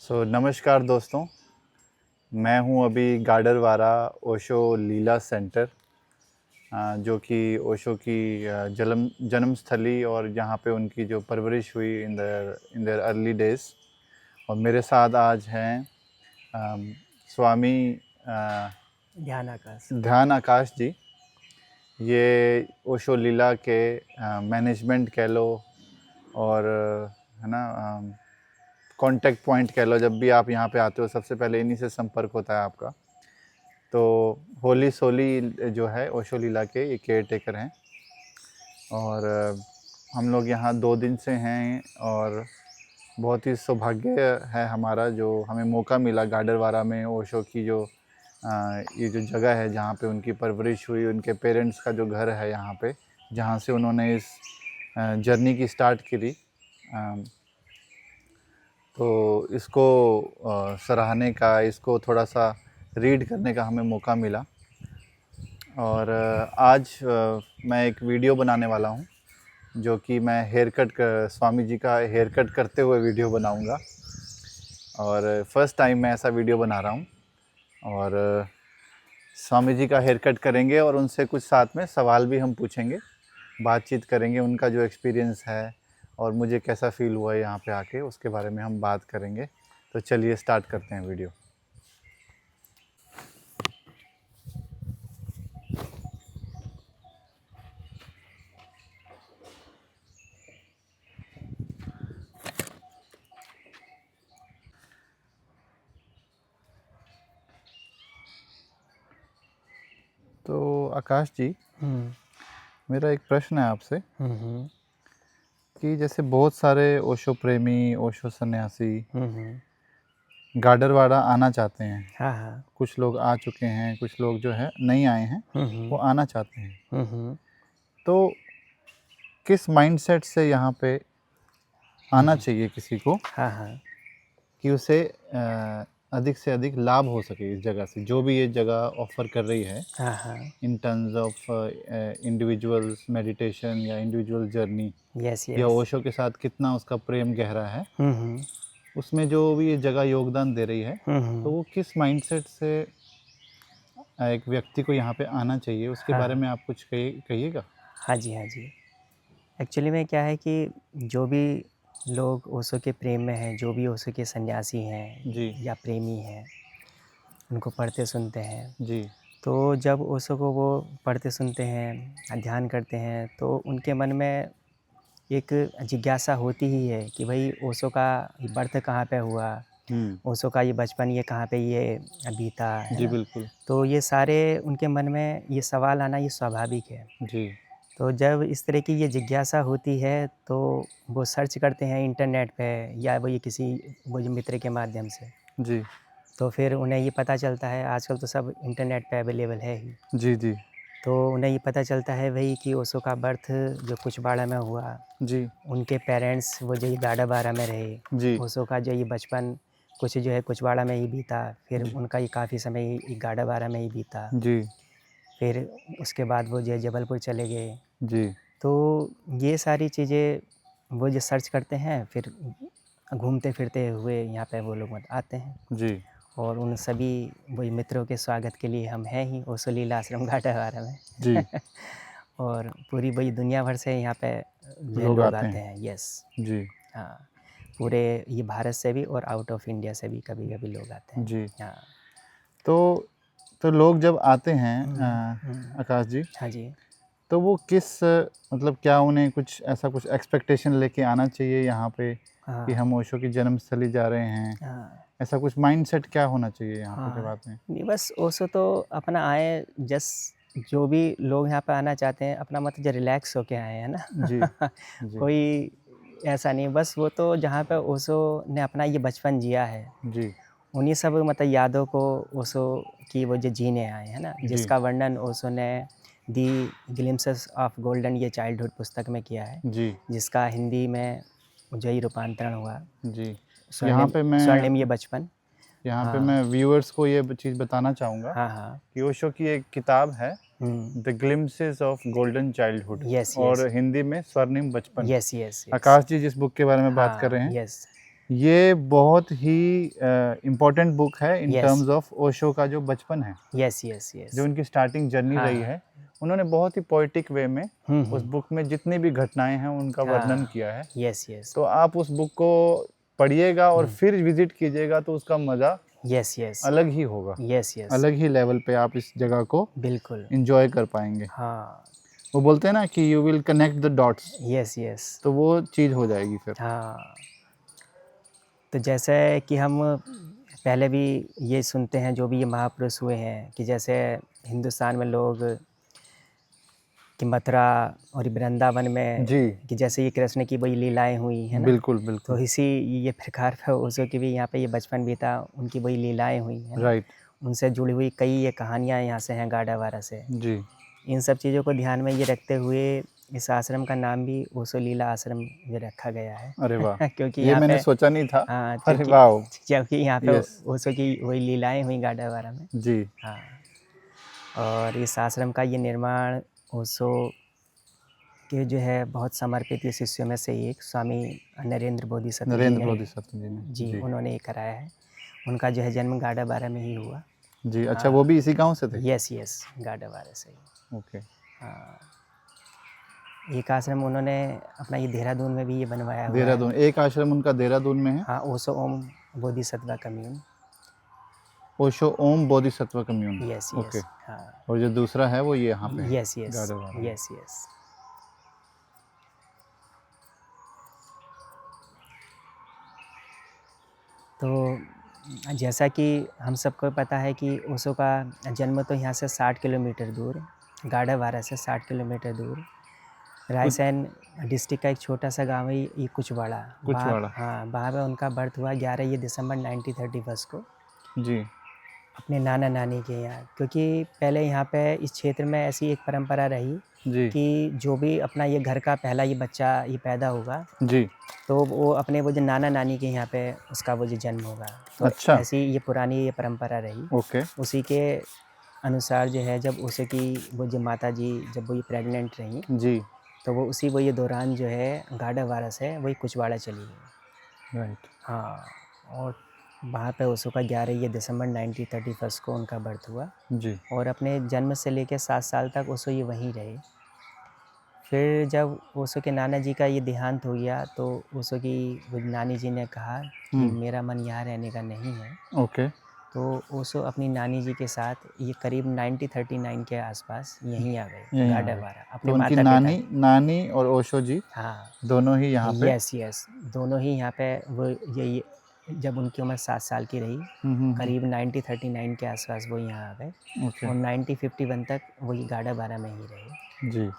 नमस्कार दोस्तों। मैं हूं अभी गाडरवारा ओशो लीला सेंटर, जो कि ओशो की जन्मस्थली और जहां पे उनकी जो परवरिश हुई इन देयर अर्ली डेज। और मेरे साथ आज हैं स्वामी ध्यान आकाश। ध्यान आकाश जी। ये ओशो लीला के मैनेजमेंट कह लो और है ना कांटेक्ट पॉइंट कह लो। जब भी आप यहाँ पे आते हो सबसे पहले इन्हीं से संपर्क होता है आपका। तो होली सोली जो है ओशो लीला के ये केयर टेकर हैं और हम लोग यहाँ 2 दिन से हैं और बहुत ही सौभाग्य है हमारा जो हमें मौका मिला गाडरवारा में ओशो की जो ये जो जगह है जहाँ पे उनकी परवरिश हुई, उनके पेरेंट्स का जो घर है यहाँ पे, जहाँ से उन्होंने इस जर्नी की स्टार्ट करी। तो इसको सराहने का, इसको थोड़ा सा रीड करने का हमें मौका मिला। और आज मैं एक वीडियो बनाने वाला हूँ जो कि मैं स्वामी जी का हेयर कट करते हुए वीडियो बनाऊँगा। और फर्स्ट टाइम मैं ऐसा वीडियो बना रहा हूँ और स्वामी जी का हेयर कट करेंगे और उनसे कुछ साथ में सवाल भी हम पूछेंगे, बातचीत करेंगे। उनका जो एक्सपीरियंस है और मुझे कैसा फ़ील हुआ है यहाँ पे आके, उसके बारे में हम बात करेंगे। तो चलिए स्टार्ट करते हैं वीडियो। तो आकाश जी, मेरा एक प्रश्न है आपसे कि जैसे बहुत सारे ओशो प्रेमी, ओशो सन्यासी गाडरवाड़ा आना चाहते हैं। हाँ हाँ। कुछ लोग आ चुके हैं, कुछ लोग जो है नहीं आए हैं, वो आना चाहते हैं। तो किस माइंडसेट से यहाँ पे आना चाहिए किसी को हाँ हाँ। कि उसे अधिक से अधिक लाभ हो सके इस जगह से, जो भी ये जगह ऑफर कर रही है, हाँ हाँ। In terms of individuals meditation या इंडिविजुअल जर्नी, यस या यस। ओशो के साथ कितना उसका प्रेम गहरा है, उसमें जो भी ये जगह योगदान दे रही है, तो वो किस माइंडसेट से एक व्यक्ति को यहाँ पे आना चाहिए, उसके बारे में आप कुछ कहिएगा। हाँ जी हाँ जी। एक्चुअली में क्या है कि जो भी लोग ओशो के प्रेम में हैं, जो भी ओशो के सन्यासी हैं जी या प्रेमी हैं, उनको पढ़ते सुनते हैं, जी तो जब ओशो को वो पढ़ते सुनते हैं, ध्यान करते हैं, तो उनके मन में एक जिज्ञासा होती ही है कि भाई ओशो का बर्थ कहाँ पे हुआ, ओशो का ये बचपन ये कहाँ पे ये बीता है जी ना। बिल्कुल। तो ये सारे उनके मन में ये सवाल आना ये स्वाभाविक है। जी तो जब इस तरह की ये जिज्ञासा होती है तो वो सर्च करते हैं इंटरनेट पे या वो ये किसी वो जो मित्र के माध्यम से, जी तो फिर उन्हें ये पता चलता है, आजकल तो सब इंटरनेट पे अवेलेबल है ही, जी जी तो उन्हें ये पता चलता है भाई कि ओशो का बर्थ जो कुचबाड़ा में हुआ, जी उनके पेरेंट्स वो जो ये गाडाबारा में रहे, जी ओशो का जो ये बचपन कुछ जो है कुचबाड़ा में ही बीता, फिर जी उनका ये काफ़ी समय ये गाडाबारा में ही बीता, जी फिर उसके बाद वो जो है जबलपुर चले गए। जी तो ये सारी चीज़ें वो जो सर्च करते हैं, फिर घूमते फिरते हुए यहाँ पे वो लोग मत आते हैं जी और उन सभी वही मित्रों के स्वागत के लिए हम हैं ही ओशो लीला आश्रम गाडाबारा में। जी और पूरी वही दुनिया भर से यहाँ पे जो लोग लोग आते आते हैं। हैं। यस। जी हाँ, पूरे ये भारत से भी और आउट ऑफ इंडिया से भी कभी-कभी लोग आते हैं। जी हाँ। तो लोग जब आते हैं आकाश जी, हाँ जी। तो वो किस मतलब क्या उन्हें कुछ ऐसा कुछ एक्सपेक्टेशन लेके आना चाहिए यहाँ पे कि हाँ। हम ओशो की जन्मस्थली जा रहे हैं, हाँ। ऐसा कुछ माइंडसेट क्या होना चाहिए यहाँ पे जब हाँ, आते हैं? नहीं बस ओशो तो अपना आए, जो भी लोग यहाँ पे आना चाहते हैं अपना मतलब जो रिलैक्स होके आए हैं जी ना। जी कोई ऐसा नहीं, बस वो तो जहाँ पे ओशो ने अपना ये बचपन जिया है, जी उन्हीं सब मतलब यादों को ओशो की वो जो जीने आए हैं ना, जी जिसका वर्णन ओशो ने दी ग्लिम्पसेस ऑफ गोल्डन ये चाइल्डहुड पुस्तक में किया है, जी जिसका हिंदी में जो ही रूपांतरण हुआ, जी स्वर्णिम स्वर्णिम ये बचपन। यहाँ पे हाँ मैं व्यूअर्स को ये चीज़ बताना चाहूँगा हाँ। हाँ। कि ओशो की एक किताब है the glimpses of golden childhood, yes और यस। हिंदी में स्वर्णिम बचपन। Yes yes yes. Akash ji जिस बुक के बारे में बात कर हाँ। रहे हैं, यस। ये बहुत ही इम्पोर्टेंट बुक है इन Yes. टर्म्स ऑफ ओशो का जो बचपन है, यस यस यस। जो उनकी स्टार्टिंग जर्नी हाँ। रही है। उन्होंने बहुत ही पोएटिक वे में उस बुक में जितनी भी घटनाएं हैं उनका वर्णन किया है। यस यस तो आप उस बुक को पढ़िएगा और फिर विजिट कीजिएगा तो उसका मज़ा यस यस अलग ही होगा, यस यस, अलग ही लेवल पे आप इस जगह को बिल्कुल। एंजॉय कर पाएंगे। हाँ। वो बोलते हैं ना कि you will connect the dots, yes yes. तो वो चीज़ हो जाएगी फिर। हाँ, तो जैसे कि हम पहले भी ये सुनते हैं, जो भी ये महापुरुष हुए हैं, कि जैसे हिंदुस्तान में लोग कि मथुरा और वृंदावन में जी कि जैसे ये कृष्ण की वही लीलाएं हुई है ना, बिल्कुल तो बिल्कुल, इसी ये प्रकार पे ओशो की भी यहाँ पे ये बचपन बीता, उनकी वही लीलाएं हुई हैं ना, राइट, उनसे जुड़ी हुई कई ये कहानियाँ यहाँ से हैं गाडावारा से। जी इन सब चीज़ों को ध्यान में ये रखते हुए इस आश्रम का नाम भी ओशो लीला आश्रम ये रखा गया है। अरे वाह, क्योंकि ये यहाँ मैंने पे सोचा नहीं था। हाँ, अरे वाह, क्योंकि यहाँ पे यस, ओशो की वही लीलाएं हुई गाडावारा में। जी हाँ, और इस आश्रम का ये निर्माण ओशो के जो है बहुत समर्पित ये शिष्यों में से एक स्वामी नरेंद्र बोधिसत्व जी नरेंद्र ने, बोधिसत्व जी ने, जी उन्होंने ये कराया है। उनका जो है जन्म गाडावारा में ही हुआ। जी। अच्छा, वो भी इसी गांव से थे? यस यस, गाडावारा से ही। ओके, हाँ, एक आश्रम उन्होंने अपना ये देहरादून में भी ये बनवाया हुआ है। देहरादून, एक आश्रम उनका देहरादून में है, हाँ, Osho Om Bodhisattva commune. Osho Om Bodhisattva commune. Yes okay, yes. हाँ, और जो दूसरा है वो ये यहाँ पे है, यस यस गाड़ोवाड़ा में। Yes yes. तो जैसा कि हम सबको पता है कि ओशो का जन्म तो यहाँ से 60 किलोमीटर दूर, गाडावारा से 60 किलोमीटर दूर, रायसेन डिस्ट्रिक्ट का एक छोटा सा गांव है ये कुचवाड़ा। कुचवाड़ा। हाँ, वहाँ पे उनका बर्थ हुआ 11 दिसंबर 1931 को, जी अपने नाना नानी के यहाँ। क्योंकि पहले यहाँ पे इस क्षेत्र में ऐसी एक परंपरा रही जी कि जो भी अपना ये घर का पहला ये बच्चा ये पैदा होगा, जी, तो वो अपने वो जो नाना नानी के यहाँ पे उसका वो जो जन्म होगा। तो अच्छा, ऐसी ये पुरानी ये परंपरा रही। ओके, उसी के अनुसार जो है, जब उसे की वो जो माता जी जब वो ये प्रेग्नेंट रहीं, जी तो वो उसी वो ये दौरान जो है गाडावारा से वही कुचवाड़ा चली गई। राइट, हाँ, और वहाँ पे ओशो का 11 दिसंबर 1931 को उनका बर्थ हुआ। जी और अपने जन्म से लेकर 7 साल तक ओशो ये वहीं रहे। फिर जब ओशो के नाना जी का ये देहांत हो गया, तो ओशो की वो नानी जी ने कहा कि मेरा मन यहाँ रहने का नहीं है। ओके, तो ओशो अपनी नानी जी के साथ ये करीब 1939 के आसपास यहीं आ गए, यहीं आ गए। गाडावारा, अपने तो उनकी माता नानी पिता। नानी और ओशो जी हाँ, दोनों ही यहाँ पे। यस यस, दोनों ही यहाँ पे वो ये जब उनकी उम्र 7 साल की रही, करीब 1939 के आसपास वो यहाँ आ गए। ओके, और 1951 तक वही गाडावारा में ही रहे। जी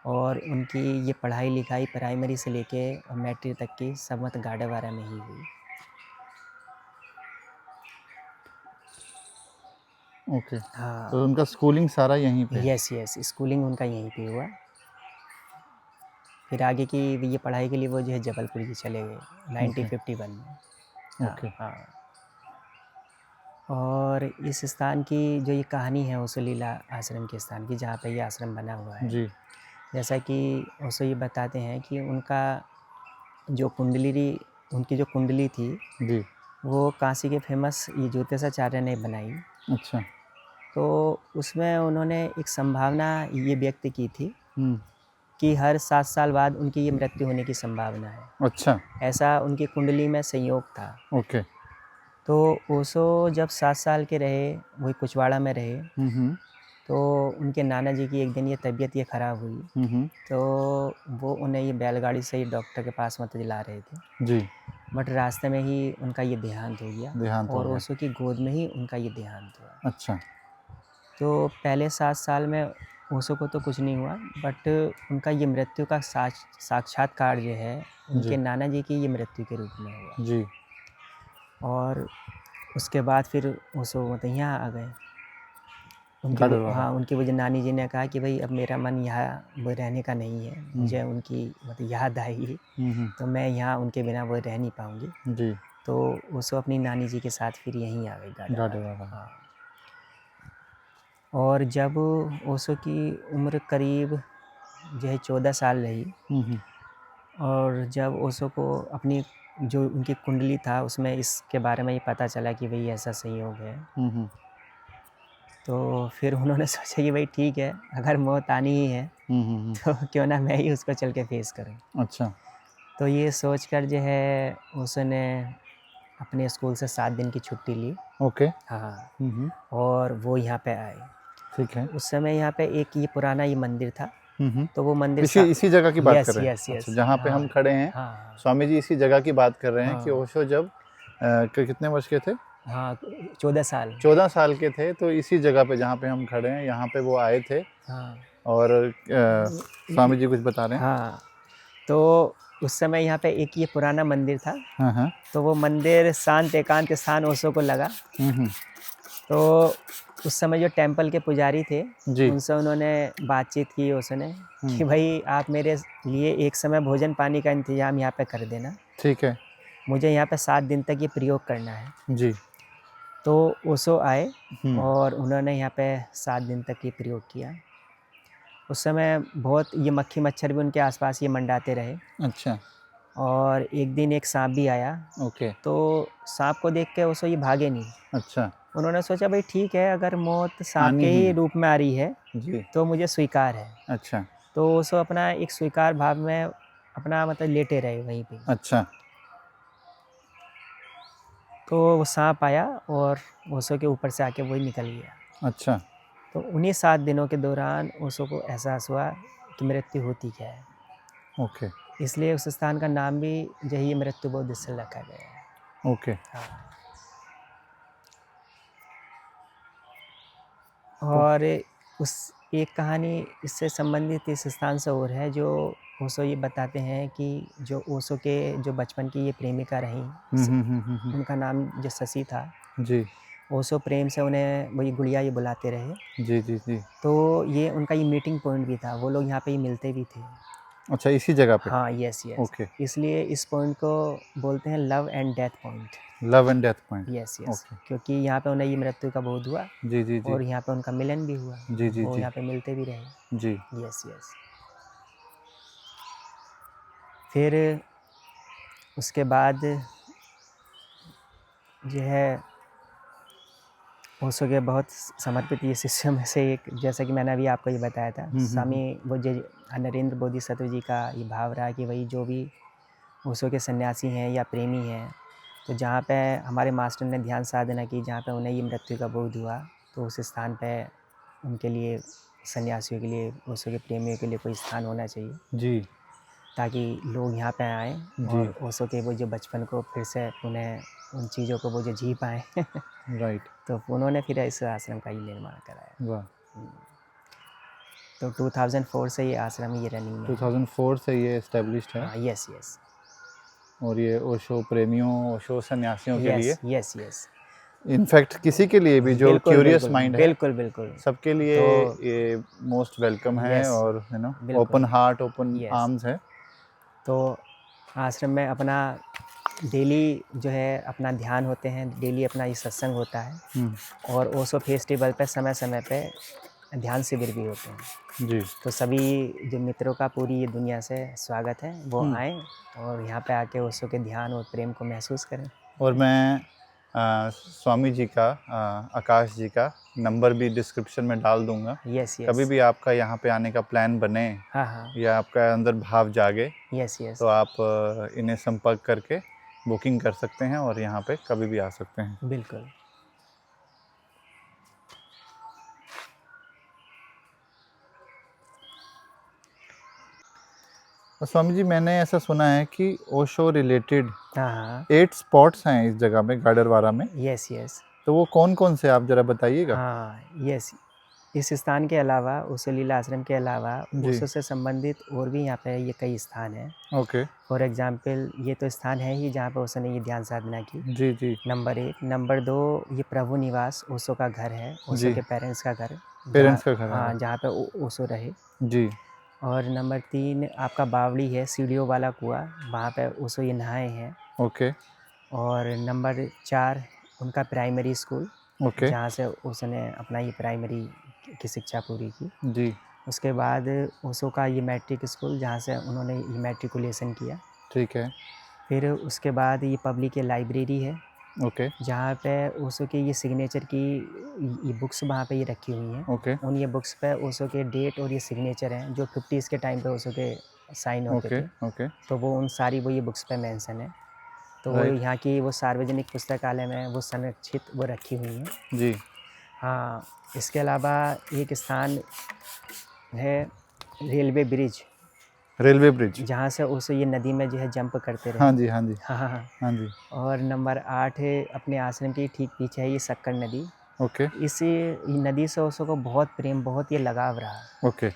और उनकी ये पढ़ाई लिखाई प्राइमरी से लेके मैट्रिक तक की सब मत गाडावारा में ही हुई। ओके, हाँ, तो उनका स्कूलिंग सारा यहीं पे है। यस यस, स्कूलिंग उनका यहीं पे हुआ। फिर आगे की ये पढ़ाई के लिए वो जो है जबलपुर जी चले गए 1951 में। हाँ, ओके, हाँ। और इस स्थान की जो ये कहानी है ओशो लीला आश्रम के स्थान की, जहाँ पे ये आश्रम बना हुआ है, जी जैसा कि ओशो ये बताते हैं कि उनका जो उनकी जो कुंडली थी, जी, वो काशी के फेमस ये ज्योतिषाचार्य ने बनाई। अच्छा, तो उसमें उन्होंने एक संभावना ये व्यक्त की थी हम्म, कि हर 7 साल बाद उनकी ये मृत्यु होने की संभावना है। अच्छा, ऐसा उनकी कुंडली में संयोग था। ओके, तो ओशो जब 7 साल के रहे, वही कुचवाड़ा में रहे, तो उनके नाना जी की एक दिन ये तबीयत ये ख़राब हुई। तो वो उन्हें ये बैलगाड़ी से ही डॉक्टर के पास मत ला रहे थे, जी, बट रास्ते में ही उनका ये देहांत हो गया। देहांत हो और गया। ओशो की गोद में ही उनका ये देहांत हुआ। अच्छा, तो पहले 7 साल में ओशो को तो कुछ नहीं हुआ, बट उनका ये मृत्यु का साक्षात्कार जो है उनके जी नाना जी की ये मृत्यु के रूप में हुआ। जी, और उसके बाद फिर ओशो मतलब यहाँ आ गए। गाडरवारा। हाँ, उनकी वो जो नानी जी ने कहा कि भाई अब मेरा मन यहाँ वो रहने का नहीं है, मुझे उनकी मतलब याद आएगी, तो मैं यहाँ उनके बिना वो रह नहीं पाऊँगी। जी, तो ओशो अपनी नानी जी के साथ फिर यहीं आ गए गाडरवारा। गाडरवारा। हाँ, और जब ओशो की उम्र करीब जो है 14 साल रही, और जब ओशो को अपनी जो उनकी कुंडली था उसमें इसके बारे में ही पता चला कि भाई ऐसा संयोग है। हम्म। तो फिर उन्होंने सोचा कि भाई ठीक है, अगर मौत आनी ही है हम्म। तो क्यों ना मैं ही उसको चल के फेस करूं। अच्छा। तो ये सोचकर जो है उसने अपने स्कूल से 7 दिन की छुट्टी ली। ओके। हाँ, हम्म। और वो यहाँ पे आए। ठीक है। उस समय यहाँ पे एक ये पुराना ये मंदिर था, हम्म। तो वो मंदिर इसी जगह की बात कर यस रहे हैं? यस अच्छा, यस, जहाँ पे हाँ हम खड़े हैं, हाँ स्वामी जी इसी जगह की बात कर रहे हैं कि हाँ ओशो जब कितने वर्ष के थे? हाँ, 14 साल। 14 साल के थे, तो इसी जगह पे जहाँ पे हम खड़े हैं यहाँ पे वो आए थे। हाँ और स्वामी जी कुछ बता रहे हैं? हाँ, तो उस समय यहाँ पे एक ये पुराना मंदिर था, हाँ हाँ। तो वो मंदिर शांत एकांत स्थान ओशो को लगा। हम्म। तो उस समय जो टेंपल के पुजारी थे जी। उनसे उन्होंने बातचीत की ओशो ने कि हम्म। भाई आप मेरे लिए एक समय भोजन पानी का इंतजाम यहाँ पे कर देना, ठीक है। मुझे यहाँ पे 7 दिन तक ये प्रयोग करना है। जी। तो ओशो आए हम्म। और उन्होंने यहाँ पे 7 दिन तक ये प्रयोग किया। उस समय बहुत ये मक्खी मच्छर भी उनके आसपास ये मंडाते रहे। अच्छा। और एक दिन एक सांप भी आया, ओके। तो सांप को देख के ओशो ये भागे नहीं। अच्छा। उन्होंने सोचा भाई ठीक है, अगर मौत सांप आनी के ही ही है। रूप में आ रही है जी। तो मुझे स्वीकार है। अच्छा। तो ओशो अपना एक स्वीकार भाव में अपना मतलब लेटे रहे वहीं पे। अच्छा। तो वो सांप आया और ओशो के ऊपर से आके वही निकल गया। अच्छा। तो उन्हीं 7 दिनों के दौरान ओशो को एहसास हुआ कि मृत्यु होती क्या है। ओके। इसलिए उस स्थान का नाम भी यही मृत्यु बोध स्थल रखा गया है। ओके। हाँ। और उस एक कहानी इससे संबंधित इस स्थान से और है, जो ओशो ये बताते हैं कि जो ओशो के जो बचपन की ये प्रेमिका रहीं, उनका नाम जो शशि था, जी। ओशो प्रेम से उन्हें वही गुड़िया ये बुलाते रहे। जी जी जी। तो ये उनका ये मीटिंग पॉइंट भी था, वो लोग यहाँ पे ही मिलते भी थे। अच्छा, इसी जगह पे? हाँ, यस यस। ओके। इसलिए इस पॉइंट को बोलते हैं love and death point. Love and death point. Yes yes, okay. क्योंकि यहाँ पे उन्हें ये मृत्यु का बोध हुआ जी जी जी। और यहाँ पे उनका मिलन भी हुआ। जी जी वो जी। यहाँ पे मिलते भी रहे। जी। Yes yes. फिर उसके बाद जो है ओशो के बहुत समर्पित ये शिष्यों में से एक, जैसा कि मैंने अभी आपको ये बताया था, स्वामी वो जो नरेंद्र बोधिसत्व जी का ये भाव रहा कि भाई जो भी ओशो के सन्यासी हैं या प्रेमी हैं, तो जहाँ पे हमारे मास्टर ने ध्यान साधना की, जहाँ पे उन्हें ये मृत्यु का बोध हुआ, तो उस स्थान पे उनके लिए, सन्यासियों के लिए, ओशो के प्रेमियों के लिए कोई स्थान होना चाहिए, जी। ताकि लोग यहाँ पे आएँ जी। और ओशो के वो जो बचपन को फिर से उन्हें उन चीज़ों को वो जो जी पाएँ। राइट। तो उन्होंने फिर इस आश्रम का ही निर्माण कराया। वाह। तो 2004 से ये आश्रम ये रनिंग में है। 2004 से ये एस्टेब्लिश्ड है। हाँ, यस यस और ये ओशो प्रेमियों, ओशो सन्यासियों के लिए, यस यस यस, इनफैक्ट किसी के लिए भी जो बिल्कुल क्यूरियस बिल्कुल माइंड है, बिल्कुल बिल्कुल। सबके लिए तो ये मोस्ट वेलकम है। यस, और बिल्कुल open heart, open yes. Arms है। तो आश्रम में अपना डेली जो है अपना ध्यान होते हैं, डेली अपना ये सत्संग होता है, और ओशो फेस्टिवल पे समय समय पे ध्यान शिविर भी होते हैं। जी। तो सभी जो मित्रों का पूरी ये दुनिया से स्वागत है, वो आएँ और यहाँ पे आके ओशो के ध्यान और प्रेम को महसूस करें। और मैं स्वामी जी का, आकाश जी का नंबर भी डिस्क्रिप्शन में डाल दूंगा। Yes yes. कभी भी आपका यहाँ पे आने का प्लान बने हाँ हाँ, या आपका अंदर भाव जागे, यस यस। तो आप इन्हें संपर्क करके बुकिंग कर सकते हैं और यहाँ पे कभी भी आ सकते हैं। बिल्कुल। और स्वामी जी, मैंने ऐसा सुना है कि ओशो रिलेटेड हाँ हाँ, 8 स्पॉट्स हैं इस जगह में, गाडरवारा में। Yes yes. तो वो कौन कौन से आप जरा बताइएगा? हाँ, यस। इस स्थान के अलावा, ओशो लीला आश्रम के अलावा, जी। ओशो से संबंधित और भी यहाँ पे ये कई स्थान हैं। ओके। फॉर एग्जाम्पल, ये तो स्थान है ही जहाँ पे ओशो ने ये ध्यान साधना की। जी जी। नंबर 1। नंबर 2, ये प्रभु निवास ओशो का घर है, ओशो जी। के पेरेंट्स का घर, पेरेंट्स का घर है हाँ, वो। जहाँ पे ओशो रहे। जी। और नंबर 3 आपका बावड़ी है, सीढ़ियों वाला कुआं, वहाँ पे ओशो ये नहाए हैं। ओके। और नंबर 4 उनका प्राइमरी स्कूल, ओके। जहाँ से उसने अपना ये प्राइमरी की शिक्षा पूरी की। जी। उसके बाद ओशो का ये मैट्रिक स्कूल, जहाँ से उन्होंने ये मैट्रिकुलेशन किया। ठीक है। फिर उसके बाद ये पब्लिक लाइब्रेरी है, ओके जहाँ पे ओशो के ये सिग्नेचर की ये बुक्स वहाँ पे ये रखी हुई हैं। ओके उन ये बुक्स पे ओशो के डेट और ये सिग्नेचर हैं जो 50s के टाइम पे ओशो के साइन होते ओके थे, ओके तो वो उन सारी वो ये बुक्स पे मेंशन है। तो वो राइट यहाँ की वो सार्वजनिक पुस्तकालय में वो संरक्षित वो रखी हुई हैं। जी हाँ, इसके अलावा एक स्थान है रेलवे ब्रिज, रेलवे ब्रिज जहाँ से ओशो ये नदी में जो है जंप करते रहे। हाँ जी हाँ जी हाँ, हाँ, हाँ। हाँ जी और नंबर 8 है अपने आश्रम के ठीक पीछे है ये सक्कर नदी। ओके इस नदी से ओशो को बहुत प्रेम, बहुत ये लगाव रहा। ओके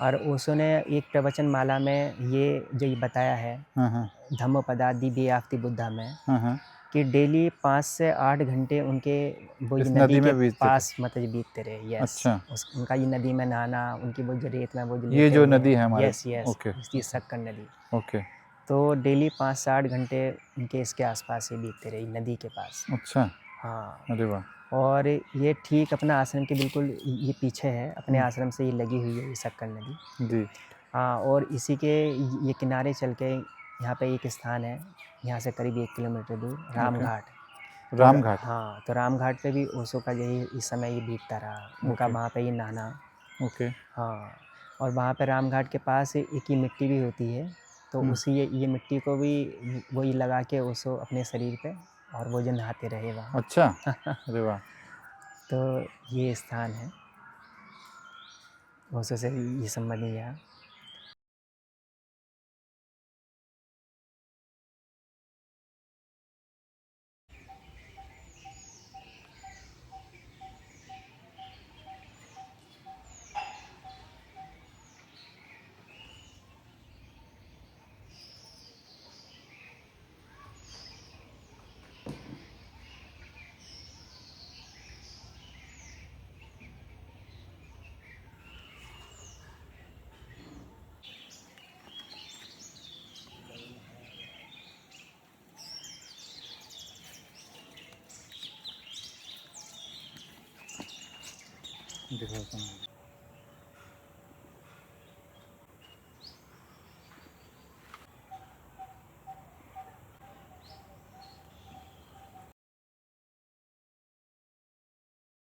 और ओशो ने एक प्रवचन माला में ये जो ये बताया है हाँ हाँ धम्मपदा दी वे ऑफ द बुद्धा में, हाँ हाँ कि डेली 5 से 8 घंटे उनके वो इस ये नदी नदी के में बीतते थे पास मतलब बीतते रहे। यस, अच्छा उनका ये नदी में नहाना, उनकी वो जो रेत में वो जो ये लेटे जो हुए नदी है हैं। हमारे यस, यस, ओके ये सक्कर नदी। ओके तो डेली 5 से 8 घंटे उनके इसके आसपास ही बीतते रहे नदी के पास। अच्छा हाँ, अरे वाह और ये ठीक अपना आश्रम के बिल्कुल ये पीछे है, अपने हम्म, आश्रम से ये लगी हुई है ये सक्कर नदी। जी हाँ, और इसी के ये किनारे चल के यहाँ पे एक स्थान है, यहाँ से करीब 1 किलोमीटर दूर ओके रामघाट। तो रामघाट हाँ, तो रामघाट पे भी ओशो का यही इस समय ये बीतता रहा, उनका ओके वहाँ पे ये नहाना। ओके हाँ, और वहाँ पे रामघाट के पास एक ही मिट्टी भी होती है, तो उसी ये मिट्टी को भी वही लगा के ओशो अपने शरीर पे और वो जो नहाते रहे वहाँ। अच्छा अरे वाह तो ये स्थान है ओशो से ये संबंधित यहाँ। दिखाता हूँ